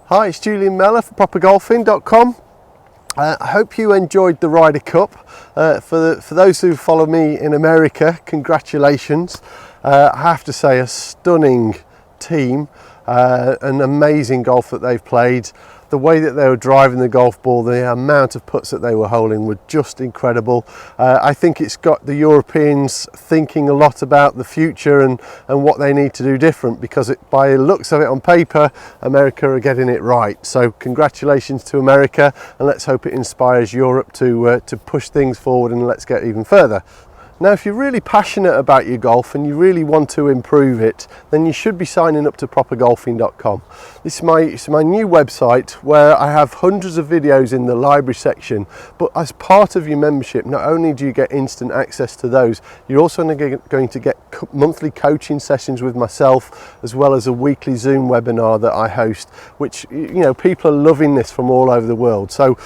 Hi, it's Julian Mellor for propergolfing.com. I hope you enjoyed the Ryder Cup. For those who follow me in America, congratulations. I have to say, a stunning team, an amazing golf that they've played. The way that they were driving the golf ball, the amount of putts that they were holding were just incredible. I think it's got the Europeans thinking a lot about the future and what they need to do different, because by the looks of it on paper, America are getting it right. So congratulations to America, and let's hope it inspires Europe to push things forward, and let's get even further. Now, if you're really passionate about your golf and you really want to improve it, then you should be signing up to propergolfing.com. This is my new website where I have hundreds of videos in the library section, but as part of your membership, not only do you get instant access to those, you're also going to get monthly coaching sessions with myself, as well as a weekly Zoom webinar that I host, which, people are loving this from all over the world. So,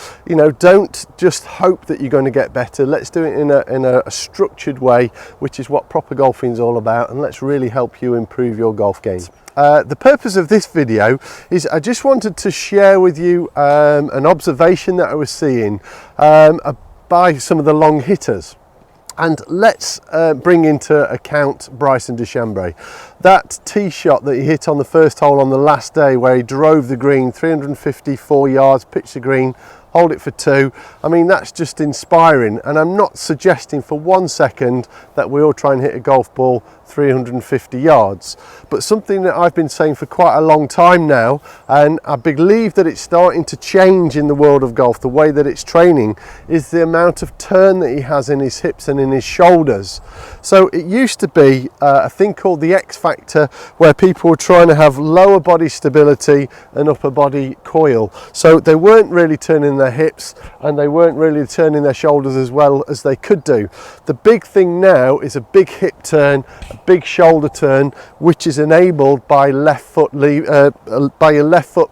don't just hope that you're going to get better. Let's do it in a structured way, which is what proper golfing is all about, and let's really help you improve your golf game. The purpose of this video is I just wanted to share with you an observation that I was seeing by some of the long hitters. And let's bring into account Bryson. That tee shot that he hit on the first hole on the last day, where he drove the green 354 yards, pitched the green, hold it for two. I mean, that's just inspiring, and I'm not suggesting for 1 second that we all try and hit a golf ball 350 yards, but something that I've been saying for quite a long time now, and I believe that it's starting to change in the world of golf, the way that it's training, is the amount of turn that he has in his hips and in his shoulders. So it used to be a thing called the X factor, where people were trying to have lower body stability and upper body coil, so they weren't really turning their hips and they weren't really turning their shoulders as well as they could do. The big thing now is a big hip turn, a big shoulder turn, which is enabled by your left foot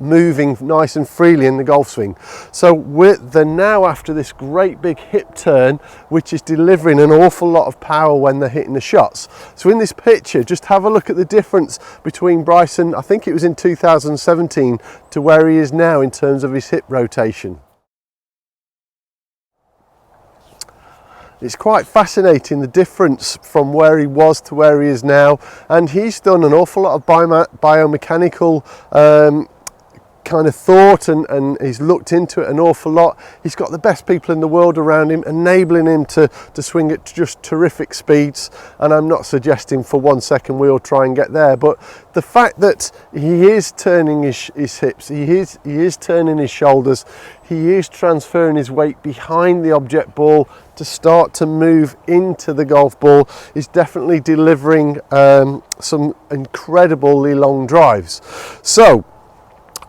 moving nice and freely in the golf swing. So they're now after this great big hip turn, which is delivering an awful lot of power when they're hitting the shots. So in this picture, just have a look at the difference between Bryson, I think it was in 2017, to where he is now in terms of his hip rotation. It's quite fascinating, the difference from where he was to where he is now, and he's done an awful lot of biomechanical kind of thought, and he's looked into it an awful lot. He's got the best people in the world around him, enabling him to swing at just terrific speeds, and I'm not suggesting for 1 second we'll try and get there, but the fact that he is turning his hips, he is turning his shoulders, he is transferring his weight behind the object ball to start to move into the golf ball, is definitely delivering some incredibly long drives. So,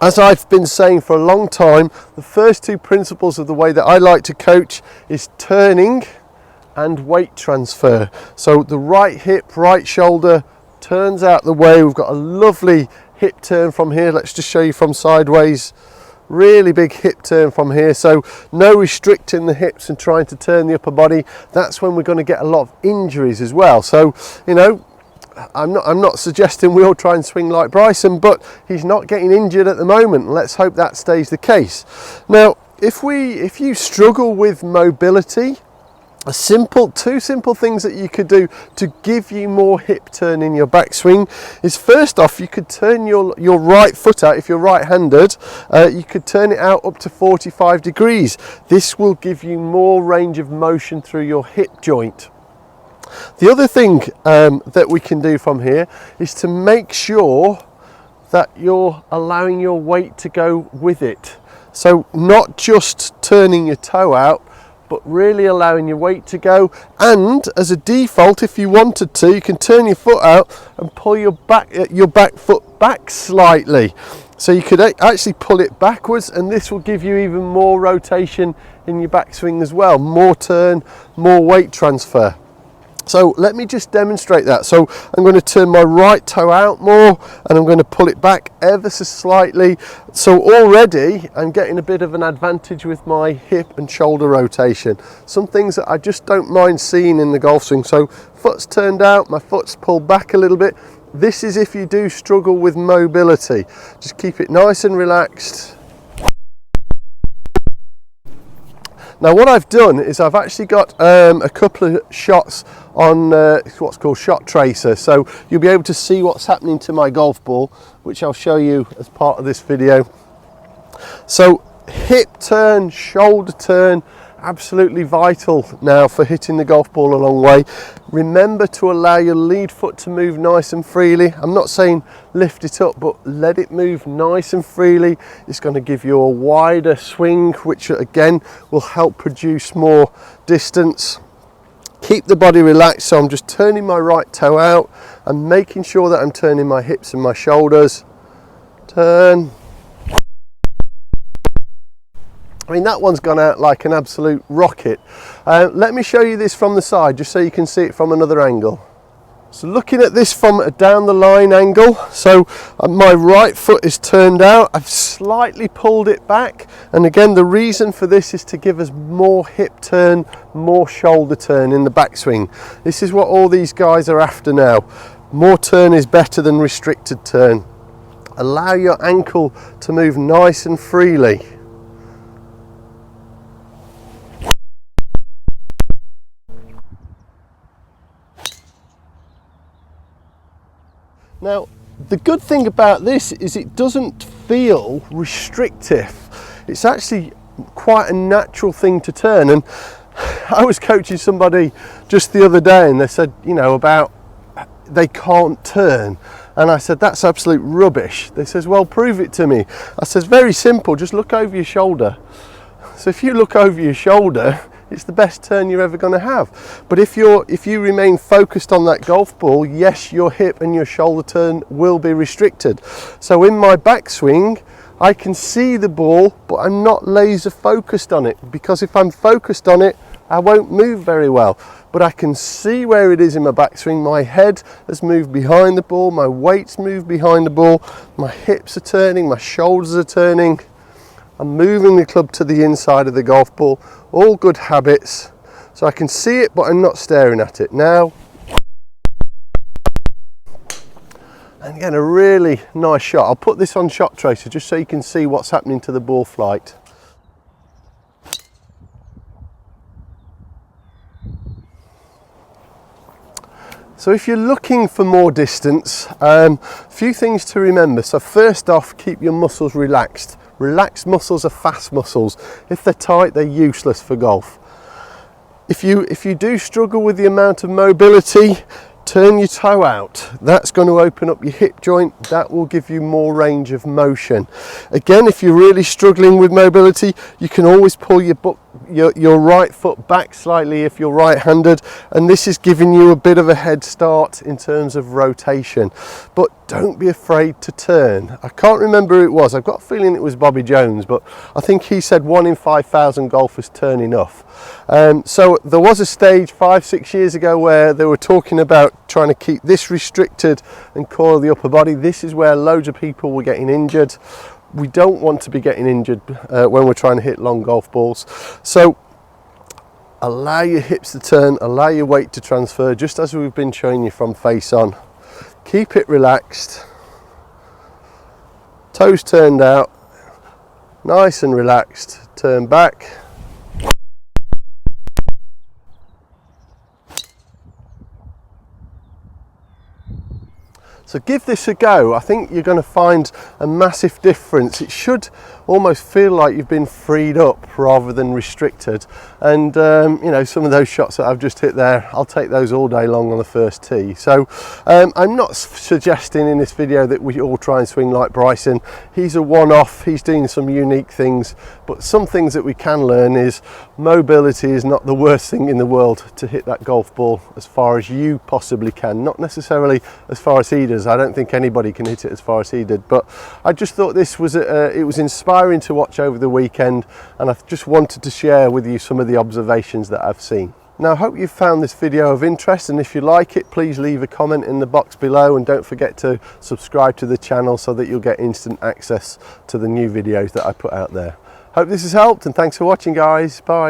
as I've been saying for a long time, the first two principles of the way that I like to coach is turning and weight transfer. So the right hip, right shoulder turns out the way. We've got a lovely hip turn from here. Let's just show you from sideways. Really big hip turn from here, so no restricting the hips and trying to turn the upper body. That's when we're going to get a lot of injuries as well. So, I'm not suggesting we all try and swing like Bryson, but he's not getting injured at the moment. Let's hope that stays the case. Now, if you struggle with mobility, two simple things that you could do to give you more hip turn in your backswing is, first off, you could turn your right foot out. If you're right-handed, you could turn it out up to 45 degrees. This will give you more range of motion through your hip joint. The other thing that we can do from here is to make sure that you're allowing your weight to go with it. So not just turning your toe out, but really allowing your weight to go. And as a default, if you wanted to, you can turn your foot out and pull your back foot back slightly. So you could actually pull it backwards, and this will give you even more rotation in your backswing as well. More turn, more weight transfer. So let me just demonstrate that. So I'm going to turn my right toe out more, and I'm going to pull it back ever so slightly. So already I'm getting a bit of an advantage with my hip and shoulder rotation. Some things that I just don't mind seeing in the golf swing. So foot's turned out, my foot's pulled back a little bit, this is if you do struggle with mobility. Just keep it nice and relaxed. Now what I've done is I've actually got a couple of shots on what's called shot tracer, so you'll be able to see what's happening to my golf ball, which I'll show you as part of this video. So hip turn, shoulder turn, absolutely vital now for hitting the golf ball a long way. Remember to allow your lead foot to move nice and freely. I'm not saying lift it up, but let it move nice and freely. It's going to give you a wider swing, which again will help produce more distance. Keep the body relaxed, so I'm just turning my right toe out and making sure that I'm turning my hips and my shoulders. Turn. I mean, that one's gone out like an absolute rocket. Let me show you this from the side, just so you can see it from another angle. So looking at this from a down the line angle, so my right foot is turned out, I've slightly pulled it back, and again the reason for this is to give us more hip turn, more shoulder turn in the backswing. This is what all these guys are after now. More turn is better than restricted turn. Allow your ankle to move nice and freely. Now, the good thing about this is it doesn't feel restrictive. It's actually quite a natural thing to turn. And I was coaching somebody just the other day and they said, you know, about they can't turn. And I said, that's absolute rubbish. They says, well, prove it to me. I says, very simple, just look over your shoulder. So if you look over your shoulder, it's the best turn you're ever going to have. But if you remain focused on that golf ball, yes, your hip and your shoulder turn will be restricted. So in my backswing, I can see the ball, but I'm not laser focused on it, because if I'm focused on it, I won't move very well. But I can see where it is in my backswing. My head has moved behind the ball, my weight's moved behind the ball, my hips are turning, my shoulders are turning. I'm moving the club to the inside of the golf ball. All good habits. So I can see it, but I'm not staring at it. Now, and again, a really nice shot. I'll put this on shot tracer just so you can see what's happening to the ball flight. So if you're looking for more distance, a few things to remember. So first off, keep your muscles relaxed. Relaxed muscles are fast muscles. If they're tight, they're useless for golf. If you do struggle with the amount of mobility, turn your toe out. That's going to open up your hip joint. That will give you more range of motion. Again, if you're really struggling with mobility, you can always pull your right foot back slightly if you're right-handed, and this is giving you a bit of a head start in terms of rotation. But don't be afraid to turn. I can't remember who it was. I've got a feeling it was Bobby Jones, but I think he said 1 in 5,000 golfers turn enough. So there was a stage 5-6 years ago where they were talking about trying to keep this restricted and coil the upper body. This is where loads of people were getting injured. We don't want to be getting injured when we're trying to hit long golf balls. So allow your hips to turn, allow your weight to transfer, just as we've been showing you from face on. Keep it relaxed, toes turned out, nice and relaxed, turn back. So give this a go. I think you're going to find a massive difference. It should almost feel like you've been freed up rather than restricted. And you know, some of those shots that I've just hit there, I'll take those all day long on the first tee. So I'm not suggesting in this video that we all try and swing like Bryson. He's a one-off, he's doing some unique things, but some things that we can learn is mobility is not the worst thing in the world to hit that golf ball as far as you possibly can. Not necessarily as far as he does. I don't think anybody can hit it as far as he did, but I just thought this was it was inspiring to watch over the weekend, and I just wanted to share with you some of the observations that I've seen. Now I hope you've found this video of interest, and if you like it, please leave a comment in the box below, and don't forget to subscribe to the channel so that you'll get instant access to the new videos that I put out there. Hope this has helped, and thanks for watching, guys. Bye.